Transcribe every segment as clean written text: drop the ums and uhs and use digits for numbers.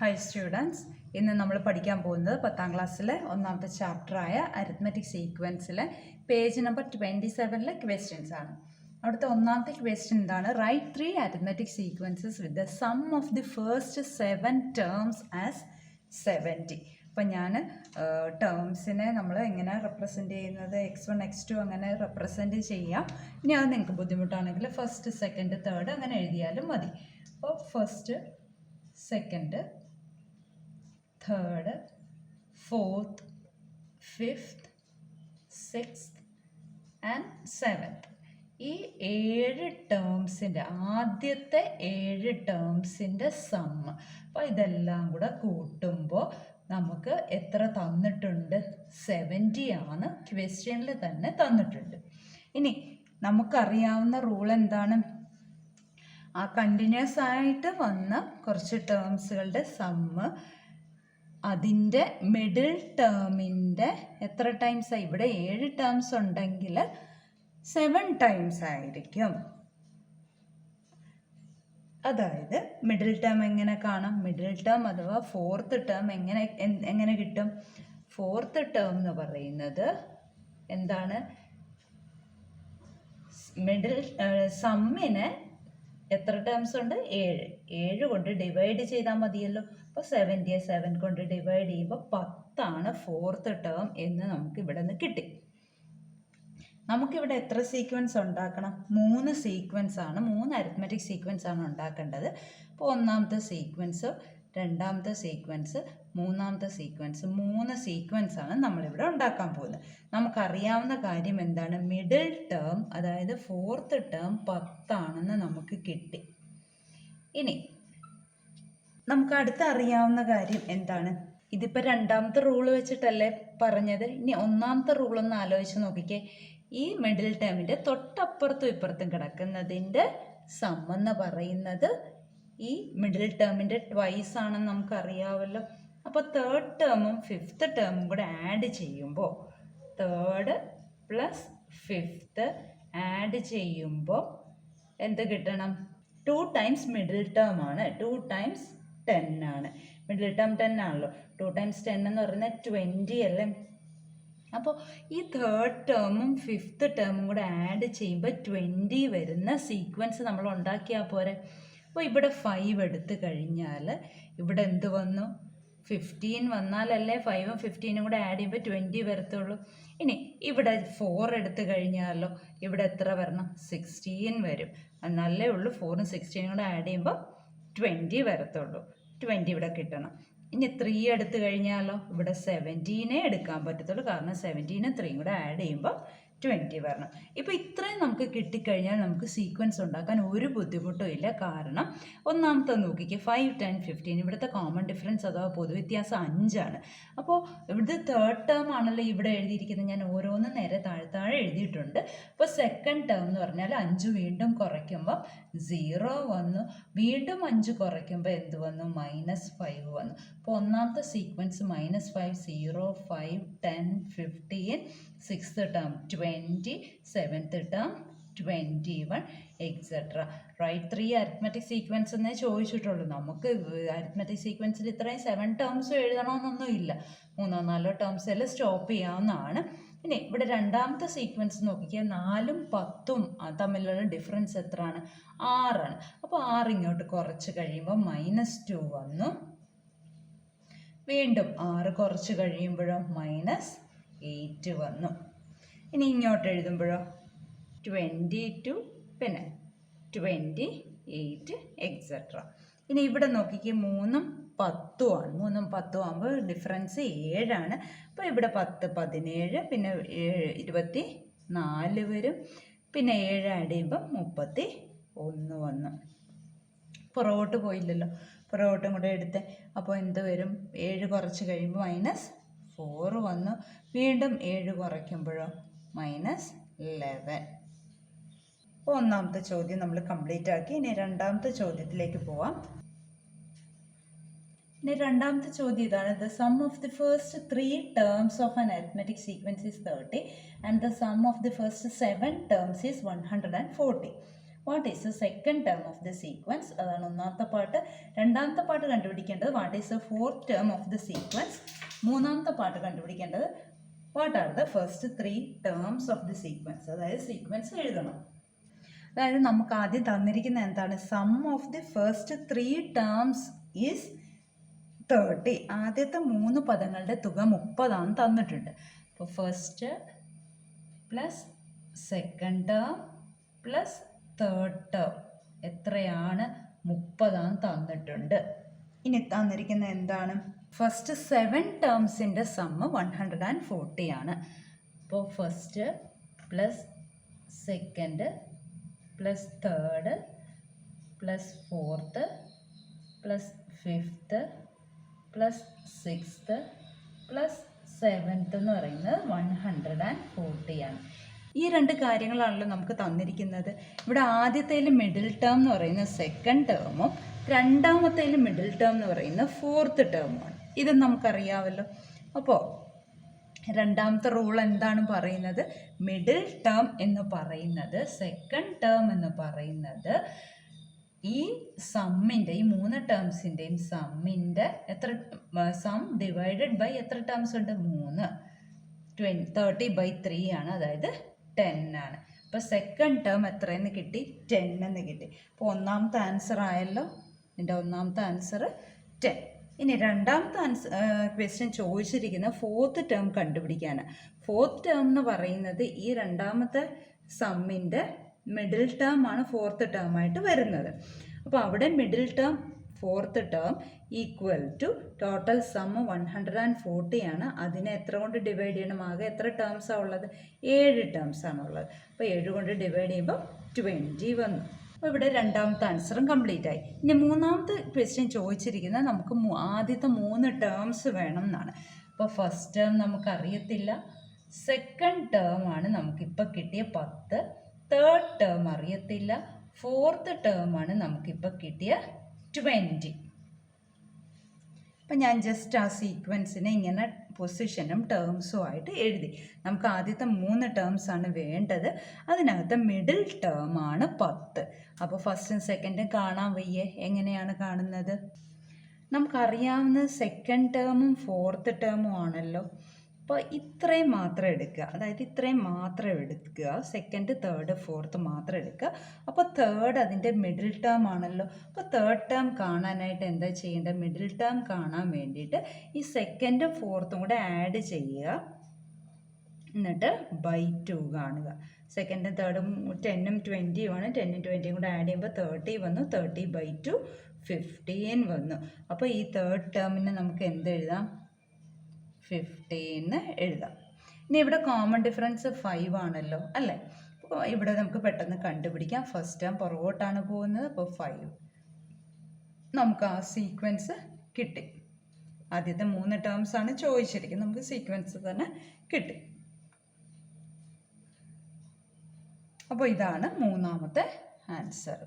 Hi students, ഇന്ന് നമ്മൾ പഠിക്കാൻ പോകുന്നത് 10ാം ക്ലാസ്സിലെ ഒന്നാമത്തെ ചാപ്റ്ററായ അരിത്മെറ്റിക് സീക്വൻസിലെ പേജ് നമ്പർ 27ലെ ക്വസ്റ്റ്യൻസ് ആണ്. അവിടുത്തെ ഒന്നാമത്തെ ക്വസ്റ്റ്യൻ എന്താണ്? Write 3 arithmetic sequences with the sum of the first 7 terms as 70. അപ്പം ഞാൻ ടേംസിനെ നമ്മൾ എങ്ങനെ റെപ്രസെൻറ്റ് ചെയ്യുന്നത്, x1 x2 അങ്ങനെ റെപ്രസെൻറ്റ് ചെയ്യാം. ഇനി അത് നിങ്ങൾക്ക് ബുദ്ധിമുട്ടാണെങ്കിൽ ഫസ്റ്റ് സെക്കൻഡ് തേർഡ് അങ്ങനെ എഴുതിയാലും മതി. അപ്പോൾ first second third fourth fifth sixth and seventh ഈ 7 ടേംസിൻ്റെ ആദ്യത്തെ 7 ടേംസിൻ്റെ സമ്മ്. അപ്പോൾ ഇതെല്ലാം കൂടെ കൂട്ടുമ്പോൾ നമുക്ക് എത്ര തന്നിട്ടുണ്ട്? 70 ആണ് ക്വസ്റ്റ്യനിൽ തന്നെ തന്നിട്ടുണ്ട്. ഇനി നമുക്കറിയാവുന്ന റൂൾ എന്താണ്? ആ കണ്ടിന്യൂസ് ആയിട്ട് വന്ന കുറച്ച് ടേംസുകളുടെ സമ്മ് അതിൻ്റെ മിഡിൽ ടേമിൻ്റെ എത്ര ടൈംസാണ്? ഇവിടെ 7 ടേംസ് ഉണ്ടെങ്കിൽ 7 ടൈംസ് ആയിരിക്കും. അതായത് മിഡിൽ ടേം എങ്ങനെ കാണാം? മിഡിൽ ടേം അഥവാ ഫോർത്ത് ടേം എങ്ങനെ കിട്ടും? ഫോർത്ത് ടേം എന്ന് പറയുന്നത് എന്താണ്? മിഡിൽ സമ്മിനെ എത്ര ടേംസ് ഉണ്ട്? 7 കൊണ്ട് ഡിവൈഡ് ചെയ്താൽ മതിയല്ലോ. അപ്പോൾ 70 7 കൊണ്ട് ഡിവൈഡ് ചെയ്യുമ്പോൾ 10 ഫോർത്ത് ടേം എന്ന് നമുക്ക് ഇവിടെ നിന്ന് കിട്ടി. നമുക്കിവിടെ എത്ര സീക്വൻസ് ഉണ്ടാക്കണം? 3 സീക്വൻസ് ആണ്, 3 അരിത്മെറ്റിക് സീക്വൻസ് ആണ് ഉണ്ടാക്കേണ്ടത്. അപ്പോൾ ഒന്നാമത്തെ സീക്വൻസ്, രണ്ടാമത്തെ സീക്വൻസ്, മൂന്നാമത്തെ സീക്വൻസ്, 3 സീക്വൻസ് ആണ് നമ്മളിവിടെ ഉണ്ടാക്കാൻ പോകുന്നത്. നമുക്കറിയാവുന്ന കാര്യം എന്താണ്? മിഡിൽ ടേം അതായത് ഫോർത്ത് ടേം 10 ആണെന്ന് നമുക്ക് കിട്ടി. ഇനി നമുക്ക് അടുത്ത അറിയാവുന്ന കാര്യം എന്താണ്? ഇതിപ്പോൾ രണ്ടാമത്തെ റൂള് വെച്ചിട്ടല്ലേ പറഞ്ഞത്. ഇനി ഒന്നാമത്തെ റൂളൊന്ന് ആലോചിച്ച് നോക്കിക്കേ. ഈ മിഡിൽ ടേമിൻ്റെ തൊട്ടപ്പുറത്തും ഇപ്പുറത്തും കിടക്കുന്നതിൻ്റെ സമ്മെന്ന് പറയുന്നത് ഈ മിഡിൽ ടേമിൻ്റെ ട്വൈസ് ആണെന്ന് നമുക്കറിയാമല്ലോ. അപ്പോൾ തേർഡ് ടേമും ഫിഫ്ത്ത് ടേമും കൂടെ ആഡ് ചെയ്യുമ്പോൾ, തേർഡ് പ്ലസ് ഫിഫ്ത്ത് ആഡ് ചെയ്യുമ്പോൾ എന്ത് കിട്ടണം? 2 ടൈംസ് മിഡിൽ ടേം ആണ്. 2 ടൈംസ് 10 ആണ്. മിഡിൽ ടേം 10 ആണല്ലോ. 2 ടൈംസ് 10 എന്ന് പറയുന്നത് 20 അല്ലേ? അപ്പോൾ ഈ തേർഡ് ടേമും ഫിഫ്ത്ത് ടേമും കൂടെ ആഡ് ചെയ്യുമ്പോൾ 20 വരുന്ന സീക്വൻസ് നമ്മൾ ഉണ്ടാക്കിയാൽ പോരെ. അപ്പോൾ ഇവിടെ 5 എടുത്തു കഴിഞ്ഞാൽ ഇവിടെ എന്ത് വന്നു? 15 വന്നാലല്ലേ 5ഉം 15ഉം കൂടെ ആഡ് ചെയ്യുമ്പോൾ 20 വരത്തുള്ളൂ. ഇനി ഇവിടെ 4 എടുത്തു കഴിഞ്ഞാലോ ഇവിടെ എത്ര വരണം? 16 വരും. എന്നല്ലേ ഉള്ളൂ. 4ഉം 16ഉം കൂടെ ആഡ് ചെയ്യുമ്പോൾ 20 വരത്തുള്ളൂ. 20 ഇവിടെ കിട്ടണം. ഇനി 3 എടുത്തു കഴിഞ്ഞാലോ ഇവിടെ 17 എടുക്കാൻ പറ്റത്തുള്ളൂ. കാരണം 17ഉം 3ഉം കൂടെ ആഡ് ചെയ്യുമ്പോൾ 20 വരണം. ഇപ്പോൾ ഇത്രയും നമുക്ക് കിട്ടിക്കഴിഞ്ഞാൽ നമുക്ക് സീക്വൻസ് ഉണ്ടാക്കാൻ ഒരു ബുദ്ധിമുട്ടും ഇല്ല. കാരണം ഒന്നാമത്തെ നോക്കിക്കുക, 5 10 15 ഇവിടുത്തെ കോമൺ ഡിഫറൻസ് അഥവാ പൊതുവ്യത്യാസം 5 ആണ്. അപ്പോൾ ഇവിടുത്തെ തേർഡ് ടേം ആണല്ലോ ഇവിടെ എഴുതിയിരിക്കുന്നത്. ഞാൻ ഓരോന്നും നേരെ താഴെ എഴുതിയിട്ടുണ്ട്. അപ്പോൾ സെക്കൻഡ് ടേം എന്ന് പറഞ്ഞാൽ 5 വീണ്ടും കുറയ്ക്കുമ്പോൾ 0 വന്നു. വീണ്ടും 5 കുറയ്ക്കുമ്പോൾ എന്ത് വന്നു? -5 വന്നു. അപ്പോൾ ഒന്നാമത്തെ sequence -5 0 5 10 15 sixth term 20 seventh term 21 etcetera. Write 3 arithmetic sequence എന്നേ ചോദിച്ചിട്ടുള്ളൂ. നമുക്ക് അരിത്മെറ്റിക് സീക്വൻസിൽ ഇത്രയും 7 ടേംസും എഴുതണമെന്നൊന്നും ഇല്ല. 3 4 ടേംസിൽ സ്റ്റോപ്പ് ചെയ്യാവുന്നതാണ്. ഇനി ഇവിടെ രണ്ടാമത്തെ സീക്വൻസ് നോക്കിക്കുക. 4ഉം 10ഉം തമ്മിലുള്ള ഡിഫറൻസ് എത്രയാണ്? 6 ആണ്. അപ്പോൾ 6 ഇങ്ങോട്ട് കുറച്ച് കഴിയുമ്പോൾ -2 വന്നു. വീണ്ടും 6 കുറച്ച് കഴിയുമ്പോഴോ -8 വന്നു. ഇനി ഇങ്ങോട്ട് എഴുതുമ്പോഴോ 22 പിന്നെ 28 എക്സെട്ര. ഇനി ഇവിടെ നോക്കിക്കുക. 3ഉം 10ഉം ആണ്. 3ഉം 10ഉം ആകുമ്പോൾ ഡിഫറൻസ് 7 ആണ്. അപ്പോൾ ഇവിടെ 10 17 പിന്നെ 24 വരും. പിന്നെ 7 ആഡ് ചെയ്യുമ്പോൾ 31 വന്നു. പുറകോട്ട് പോയില്ലല്ലോ. പുറകോട്ടും കൂടെ എടുത്ത് അപ്പോൾ എന്ത് വരും? 7 കുറച്ച് കഴിയുമ്പോൾ -4 വന്നു. വീണ്ടും 7 കുറയ്ക്കുമ്പോഴോ -11. അപ്പോൾ ഒന്നാമത്തെ ചോദ്യം നമ്മൾ കംപ്ലീറ്റ് ആക്കി. ഇനി രണ്ടാമത്തെ ചോദ്യത്തിലേക്ക് പോവാം. ഇനി രണ്ടാമത്തെ ചോദ്യം ഇതാണ്. The sum of the first 3 terms of an arithmetic sequence is 30 and the sum of the first 7 terms is 140. What is the second term of the sequence, അതാണ് ഒന്നാമത്തെ പാർട്ട്. രണ്ടാമത്തെ പാർട്ട് കണ്ടുപിടിക്കേണ്ടത് what is the fourth term of the sequence. മൂന്നാമത്തെ part കണ്ടുപിടിക്കേണ്ടത് what are the first 3 terms of the sequence, അതായത് sequence എഴുതണം. അതായത് നമുക്ക് ആദ്യം തന്നിരിക്കുന്ന എന്താണ്, some of the first 3 terms is 30. ആദ്യത്തെ 3 പദങ്ങളുടെ തുക 30 തന്നിട്ടുണ്ട്. അപ്പോൾ first plus second term plus third term എത്രയാണ്, 30 തന്നിട്ടുണ്ട്. ഇനി തന്നിരിക്കുന്ന എന്താണ്, ഫസ്റ്റ് 7 ടേംസിൻ്റെ സമ്മ് 140 ആണ്. അപ്പോൾ first plus second plus third plus fourth plus fifth plus sixth plus seventh എന്ന് പറയുന്നത് 140 ആണ്. ഈ 2 കാര്യങ്ങളാണല്ലോ നമുക്ക് തന്നിരിക്കുന്നത്. ഇവിടെ ആദ്യത്തേൽ മിഡിൽ ടേം എന്ന് പറയുന്ന സെക്കൻഡ് ടേമും രണ്ടാമത്തേൽ മിഡിൽ ടേം എന്ന് പറയുന്ന ഫോർത്ത് ടേമുമാണ്. ഇത് നമുക്കറിയാമല്ലോ. അപ്പോൾ രണ്ടാമത്തെ റൂൾ എന്താണ് പറയുന്നത്, മിഡിൽ ടേം എന്ന് പറയുന്നത് സെക്കൻഡ് ടേം എന്ന് പറയുന്നത് ഈ സമ്മിൻ്റെ, ഈ 3 ടേംസിൻ്റെയും സമ്മിൻ്റെ എത്ര, സം ഡിവൈഡഡ് ബൈ എത്ര ടേംസ് ഉണ്ട്, 3, 30/3 ആണ്, അതായത് 10 ആണ്. അപ്പോൾ സെക്കൻഡ് ടേം എത്രയെന്ന് കിട്ടി, 10 എന്ന് കിട്ടി. അപ്പോൾ ഒന്നാമത്തെ ആൻസർ ആയല്ലോ, ഇതിൻ്റെ ഒന്നാമത്തെ ആൻസർ 10. ഇനി രണ്ടാമത്തെ ക്വസ്റ്റ്യൻ ചോദിച്ചിരിക്കുന്ന ഫോർത്ത് ടേം കണ്ടുപിടിക്കാനാണ്. ഫോർത്ത് ടേം എന്ന് പറയുന്നത് ഈ രണ്ടാമത്തെ സമ്മിൻ്റെ മിഡിൽ ടേം ആണ് ഫോർത്ത് ടേം ആയിട്ട് വരുന്നത്. അപ്പോൾ അവിടെ middle term fourth term equal to total sum 140 ആണ്. അതിനെ എത്ര കൊണ്ട് ഡിവൈഡ് ചെയ്യണം, ആകെ എത്ര ടേംസാണ് ഉള്ളത്, 7 ടേംസാണ് ഉള്ളത്. അപ്പോൾ 7 കൊണ്ട് ഡിവൈഡ് ചെയ്യുമ്പോൾ 20 വന്നു. അപ്പോൾ ഇവിടെ രണ്ടാമത്തെ ആൻസറും കംപ്ലീറ്റ് ആയി. ഇനി മൂന്നാമത്തെ ക്വസ്റ്റ്യൻ ചോദിച്ചിരിക്കുന്നത് നമുക്ക് ആദ്യത്തെ 3 ടേംസ് വേണം എന്നാണ്. അപ്പോൾ ഫസ്റ്റ് ടേം നമുക്കറിയത്തില്ല, സെക്കൻഡ് ടേം ആണ് നമുക്കിപ്പോൾ കിട്ടിയ 10, തേർഡ് ടേം അറിയത്തില്ല, ഫോർത്ത് ടേം ആണ് നമുക്കിപ്പോൾ കിട്ടിയ 20. അപ്പം ഞാൻ ജസ്റ്റ് ആ സീക്വൻസിനെ ഇങ്ങനെ പൊസിഷനും ടേംസും ആയിട്ട് എഴുതി. നമുക്ക് ആദ്യത്തെ 3 ടേംസാണ് വേണ്ടത്. അതിനകത്ത് മിഡിൽ ടേം ആണ് 10. അപ്പോൾ ഫസ്റ്റും സെക്കൻഡും കാണാൻ വയ്യേ, എങ്ങനെയാണ് കാണുന്നത്, നമുക്കറിയാവുന്ന സെക്കൻഡ് ടേമും ഫോർത്ത് ടേമും ആണല്ലോ. അപ്പോൾ ഇത്രയും മാത്രം എടുക്കുക, അതായത് ഇത്രയും മാത്രം എടുക്കുക, സെക്കൻഡ് തേർഡ് ഫോർത്ത് മാത്രം എടുക്കുക. അപ്പോൾ തേർഡ് അതിൻ്റെ മിഡിൽ ടേം ആണല്ലോ. അപ്പോൾ തേർഡ് ടേം കാണാനായിട്ട് എന്താ ചെയ്യേണ്ടത്, മിഡിൽ ടേം കാണാൻ വേണ്ടിയിട്ട് ഈ സെക്കൻഡും ഫോർത്തും കൂടെ ആഡ് ചെയ്യുക, എന്നിട്ട് ബൈ 2 കാണുക. സെക്കൻഡും തേർഡും 10ഉം 20ഉം ആണ്. 10ഉം 20ഉം കൂടെ ആഡ് ചെയ്യുമ്പോൾ 30 വന്നു. 30/2 15 വന്നു. അപ്പോൾ ഈ തേർഡ് ടേമിന് നമുക്ക് എന്തെഴുതാം, 15 എഴുതാം. ഇനി ഇവിടെ കോമൺ ഡിഫറൻസ് 5 ആണല്ലോ അല്ലേ. അപ്പോൾ ഇവിടെ നമുക്ക് പെട്ടെന്ന് കണ്ടുപിടിക്കാം. ഫസ്റ്റ് ടേം പുറകോട്ടാണ് പോകുന്നത്, അപ്പോൾ 5. നമുക്ക് ആ സീക്വൻസ് കിട്ടി. ആദ്യത്തെ 3 ടേംസ് ആണ് ചോദിച്ചിരിക്കുന്നത്, നമുക്ക് സീക്വൻസ് തന്നെ കിട്ടി. അപ്പോൾ ഇതാണ് മൂന്നാമത്തെ ആൻസർ.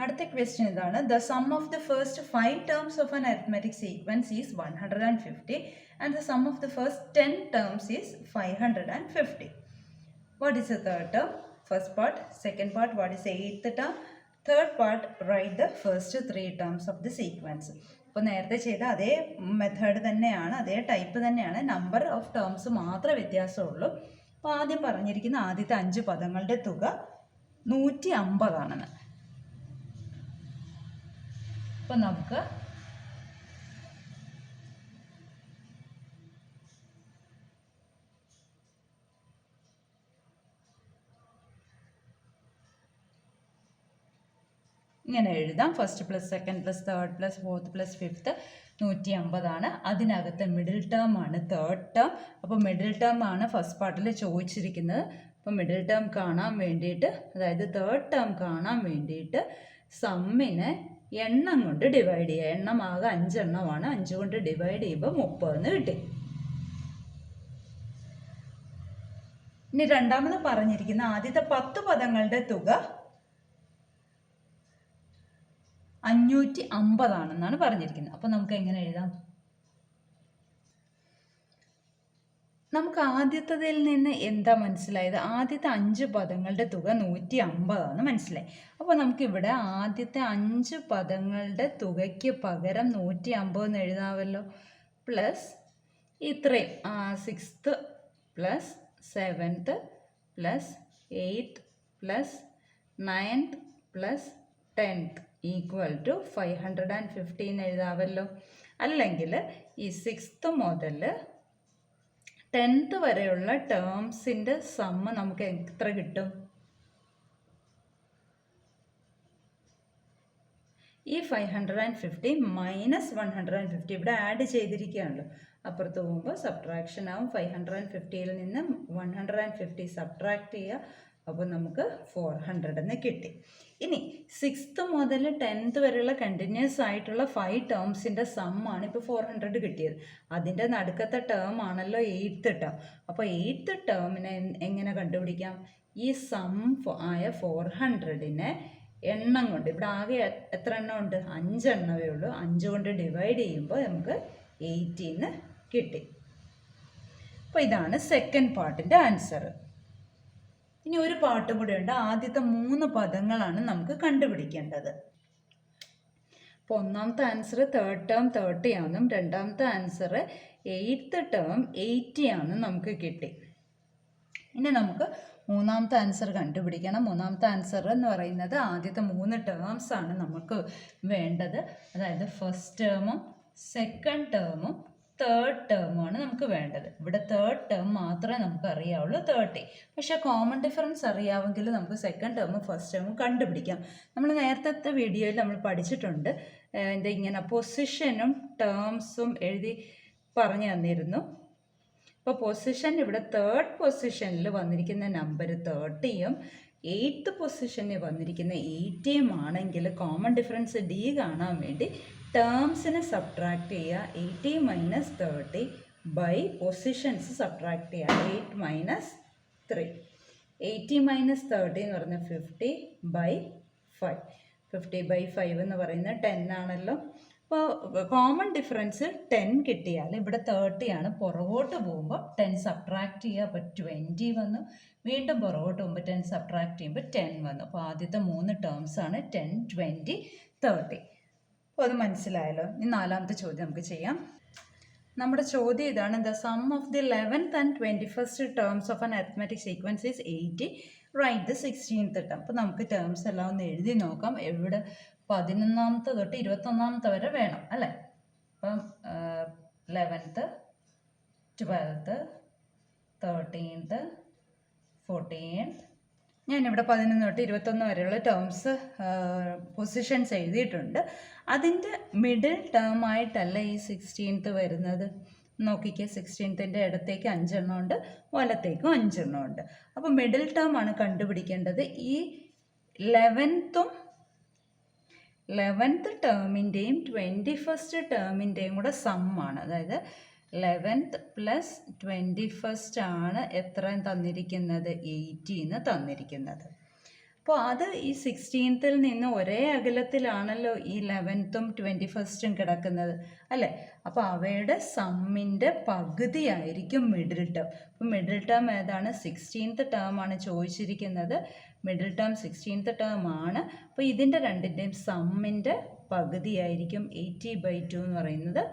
അടുത്ത ക്വസ്റ്റ്യൻ ഇതാണ്, the sum of the first 5 terms of an arithmetic sequence is 150 and the sum of the first 10 terms is 550. What is the third term? First part. Second part, what is the 8th term? Third part, write the first 3 terms of the sequence. അപ്പോൾ നേരത്തെ ചെയ്ത അതേ method തന്നെയാണ്, അതേ type തന്നെയാണ്, number of terms മാത്രമേ വ്യത്യാസമുള്ളൂ. അപ്പോൾ ആദ്യം പറഞ്ഞിരിക്കുന്ന ആദ്യത്തെ 5 പദങ്ങളുടെ തുക 150 ആണെന്ന്. അപ്പോൾ നമുക്ക് ഇങ്ങനെ എഴുതാം, first plus second plus third plus fourth plus fifth 150 ആണ്. അതിനകത്ത് മിഡിൽ ടേം ആണ് തേർഡ് ടേം. അപ്പോൾ മിഡിൽ ടേം ആണ് ഫസ്റ്റ് പാർട്ടിൽ ചോദിച്ചിരിക്കുന്നത്. അപ്പോൾ മിഡിൽ ടേം കാണാൻ വേണ്ടിയിട്ട്, അതായത് തേർഡ് ടേം കാണാൻ വേണ്ടിയിട്ട് സമ്മിനെ എണ്ണം കൊണ്ട് ഡിവൈഡ് ചെയ്യുക. എണ്ണം ആകെ 5 എണ്ണമാണ്. 5 കൊണ്ട് ഡിവൈഡ് ചെയ്യുമ്പോൾ 30 എന്ന് കിട്ടി. ഇനി രണ്ടാമത് പറഞ്ഞിരിക്കുന്ന ആദ്യത്തെ 10 പദങ്ങളുടെ തുക 550 ആണെന്നാണ് പറഞ്ഞിരിക്കുന്നത്. അപ്പോൾ നമുക്ക് എങ്ങനെ എഴുതാം, നമുക്ക് ആദ്യത്തതിൽ നിന്ന് എന്താ മനസ്സിലായത്? ആദ്യത്തെ 5 പദങ്ങളുടെ തുക 150 മനസ്സിലായി. അപ്പോൾ നമുക്കിവിടെ ആദ്യത്തെ 5 പദങ്ങളുടെ തുകയ്ക്ക് പകരം 150 എന്ന് എഴുതാമല്ലോ. പ്ലസ് ഇത്രയും 6th plus 7th plus 8th plus 9th plus 10th equal to 550 എന്ന് എഴുതാമല്ലോ. അല്ലെങ്കിൽ ഈ 6th മുതൽ 10th വരെയുള്ള ടേംസിൻ്റെ സമ്മ് നമുക്ക് എത്ര കിട്ടും? ഈ 550 മൈനസ് 150 ഇവിടെ ആഡ് ചെയ്തിരിക്കുകയാണല്ലോ. അപ്പുറത്ത് പോകുമ്പോൾ സബ്ട്രാക്ഷൻ ആവും. 550യിൽ നിന്ന് 150 സബ്ട്രാക്ട് ചെയ്യുക. അപ്പോൾ നമുക്ക് 400 എന്ന് കിട്ടി. ഇനി 6th മുതൽ 10th വരെയുള്ള കണ്ടിന്യൂസ് ആയിട്ടുള്ള 5 ടേംസിൻ്റെ സമ്മാണ് ഇപ്പോൾ 400 കിട്ടിയത്. അതിൻ്റെ നടുക്കത്തെ ടേം ആണല്ലോ 8th ടേം. അപ്പോൾ 8th ടേമിനെ എങ്ങനെ കണ്ടുപിടിക്കാം? ഈ സം ആയ 400നെ എണ്ണം കൊണ്ട്, ഇവിടെ ആകെ എത്ര എണ്ണം ഉണ്ട്? 5 എണ്ണമേ ഉള്ളൂ. 5 കൊണ്ട് ഡിവൈഡ് ചെയ്യുമ്പോൾ നമുക്ക് 18 കിട്ടി. അപ്പോൾ ഇതാണ് സെക്കൻഡ് പാർട്ടിൻ്റെ ആൻസർ. ഇനി ഒരു പാട്ടും കൂടെ ഉണ്ട്. ആദ്യത്തെ 3 പദങ്ങളാണ് നമുക്ക് കണ്ടുപിടിക്കേണ്ടത്. അപ്പോൾ ഒന്നാമത്തെ ആൻസർ തേർഡ് ടേം 30 ആണെന്നും രണ്ടാമത്തെ ആൻസർ 8th ടേം 80 ആണെന്നും നമുക്ക് കിട്ടി. ഇനി നമുക്ക് മൂന്നാമത്തെ ആൻസർ കണ്ടുപിടിക്കണം. മൂന്നാമത്തെ ആൻസർ എന്ന് പറയുന്നത് ആദ്യത്തെ 3 ടേംസ് ആണ് നമുക്ക് വേണ്ടത്. അതായത് ഫസ്റ്റ് ടേമും സെക്കൻഡ് ടേമും തേർഡ് ടേമാണ് നമുക്ക് വേണ്ടത്. ഇവിടെ തേർഡ് ടേം മാത്രമേ നമുക്ക് അറിയാവുള്ളൂ 30. പക്ഷേ കോമൺ ഡിഫറൻസ് അറിയാമെങ്കിൽ നമുക്ക് സെക്കൻഡ് ടേമും ഫസ്റ്റ് ടേമും കണ്ടുപിടിക്കാം. നമ്മൾ നേരത്തെ വീഡിയോയിൽ നമ്മൾ പഠിച്ചിട്ടുണ്ട്. ഇങ്ങനെ പൊസിഷനും ടേംസും എഴുതി പറഞ്ഞു തന്നിരുന്നു. അപ്പോൾ പൊസിഷൻ ഇവിടെ തേർഡ് പൊസിഷനിൽ വന്നിരിക്കുന്ന നമ്പർ 30യും 8th പൊസിഷനിൽ വന്നിരിക്കുന്ന 80യും ആണെങ്കിൽ കോമൺ ഡിഫറൻസ് ഡി കാണാൻ വേണ്ടി ടേംസിനെ സബ്ട്രാക്ട് ചെയ്യുക. 80 മൈനസ് 30 ബൈ പൊസിഷൻസ് സബ്ട്രാക്ട് ചെയ്യുക. 8 മൈനസ് 3. 80 മൈനസ് 30 എന്ന് പറഞ്ഞാൽ 50 ബൈ 5. 50 ബൈ 5 എന്ന് പറയുന്നത് 10 ആണല്ലോ. അപ്പോൾ കോമൺ ഡിഫറൻസ് 10 കിട്ടിയാൽ ഇവിടെ 30 ആണ്. പുറകോട്ട് പോകുമ്പോൾ 10 സബ്ട്രാക്ട് ചെയ്യുക. അപ്പോൾ 20 വന്നു. വീണ്ടും പുറകോട്ട് പോകുമ്പോൾ 10 സബ്ട്രാക്ട് ചെയ്യുമ്പോൾ 10 വന്നു. അപ്പോൾ ആദ്യത്തെ 3 ടേംസ് ആണ് 10, 20, 30. അപ്പോൾ അത് മനസ്സിലായല്ലോ. ഇനി നാലാമത്തെ ചോദ്യം നമുക്ക് ചെയ്യാം. നമ്മുടെ ചോദ്യം ഇതാണ്. The sum of the 11th and 21st terms of an arithmetic sequence is 80. Write the 16th term. അപ്പോൾ നമുക്ക് ടേംസ് എല്ലാം ഒന്ന് എഴുതി നോക്കാം. എവിടെ 11th തൊട്ട് 21th വരെ വേണം അല്ലേ? അപ്പം 11th, 12th, 13th, 14th. ഞാനിവിടെ 11 തൊട്ട് 21 വരെയുള്ള ടേംസ് പൊസിഷൻസ് എഴുതിയിട്ടുണ്ട്. അതിൻ്റെ മിഡിൽ ടേം ആയിട്ടല്ല ഈ 16th വരുന്നത്. നോക്കിക്കേ, 16th ഇടത്തേക്ക് 5 എണ്ണം ഉണ്ട്, വലത്തേക്കും 5 എണ്ണം ഉണ്ട്. അപ്പോൾ മിഡിൽ ടേം ആണ് കണ്ടുപിടിക്കേണ്ടത്. ഈ 11th ടേമിൻ്റെയും 21st ടേമിൻ്റെയും കൂടെ സമ്മാണ്. അതായത് 11th പ്ലസ് 21st ആണ് എത്രയും തന്നിരിക്കുന്നത്? 80 എന്ന് തന്നിരിക്കുന്നത്. അപ്പോൾ അത് ഈ 16th നിന്ന് ഒരേ അകലത്തിലാണല്ലോ ഈ 11th 21st കിടക്കുന്നത് അല്ലേ? അപ്പോൾ അവയുടെ സമ്മിൻ്റെ പകുതിയായിരിക്കും മിഡിൽ ടേം. അപ്പോൾ മിഡിൽ ടേം ഏതാണ്? 16th ടേമാണ് ചോദിച്ചിരിക്കുന്നത്. മിഡിൽ ടേം 16th ടേം ആണ്. അപ്പോൾ ഇതിൻ്റെ രണ്ടിൻ്റെയും സമ്മിൻ്റെ പകുതിയായിരിക്കും 80/2 എന്ന് പറയുന്നത്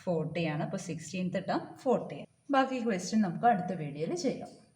40 ആണ്. അപ്പോൾ 16th ടേം 40. ബാക്കി ക്വസ്റ്റ്യൻ നമുക്ക് അടുത്ത വീഡിയോയിൽ ചെയ്യാം.